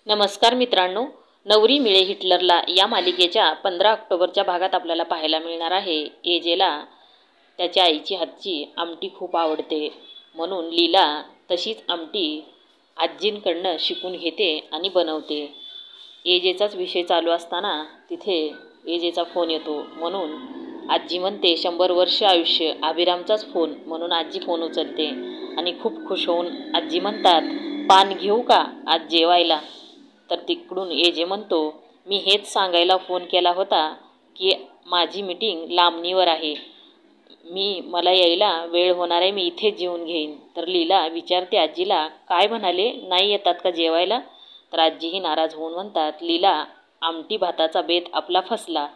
नमस्कार मित्रांनो, नवरी मिळे हिटलरला या मालिकेच्या 15 ऑक्टोबरच्या भागात आपल्याला पाहायला मिळणार आहे. एजेला त्याच्या आईची हातची आमटी खूप आवडते, म्हणून लीला तशीच आमटी आजींकडनं शिकून घेते आणि बनवते. एजेचाच विषय चालू असताना तिथे एजेचा फोन येतो, म्हणून आजी म्हणते 100 वर्ष आयुष्य. अभिरामचाच फोन, म्हणून आजी फोन उचलते आणि खूप खुश होऊन आजी म्हणतात, पान घेऊ का आज जेवायला? तर तिकडून एजे म्हणतो, मी हेच सांगायला फोन केला होता की माझी मीटिंग लांबणीवर आहे. मला यायला वेळ होणार आहे, मी इथेच जेवून घेईन. तर लीला विचारते आजीला, काय म्हणाले, नाही येतात का जेवायला? तर आजीही नाराज होऊन म्हणतात, लीला आमटी भाताचा बेत आपला फसला.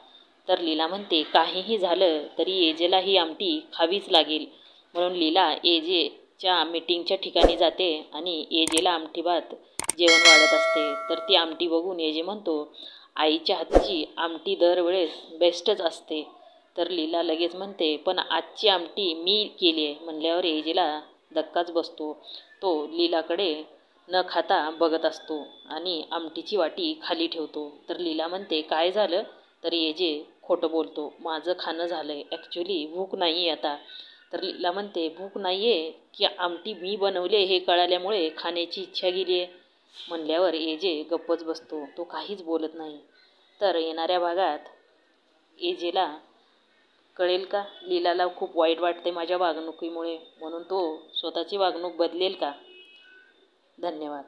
तर लीला म्हणते, काहीही झालं तरी एजेला ही आमटी खावीच लागेल. म्हणून लीला एजेच्या मीटिंगच्या ठिकाणी जाते आणि एजेला आमटी भात जेवण वाढत असते. तर ती आमटी बघून एजे म्हणतो, आईच्या हातची आमटी दरवेळेस बेस्टच असते. तर लीला लगेच म्हणते, पण आजची आमटी मी केली आहे. म्हणल्यावर एजेला धक्काच बसतो. तो लीलाकडे न खाता बघत असतो आणि आमटीची वाटी खाली ठेवतो. तर लीला म्हणते, काय झालं? तर एजे खोटं बोलतो, माझं खाणं झालं आहे, ॲक्च्युली भूक नाही आहे आता. तर लीला म्हणते, भूक नाही आहे की आमटी मी बनवली हे कळाल्यामुळे खाण्याची इच्छा गेली आहे? म्हणल्यावर एजे गप्पच बसतो, तो काहीच बोलत नाही. तर येणाऱ्या भागात एजेला कळेल का लीलाला खूप वाईट वाटते माझ्या वागणुकीमुळे, म्हणून तो स्वतःची वागणूक बदलेल का? धन्यवाद.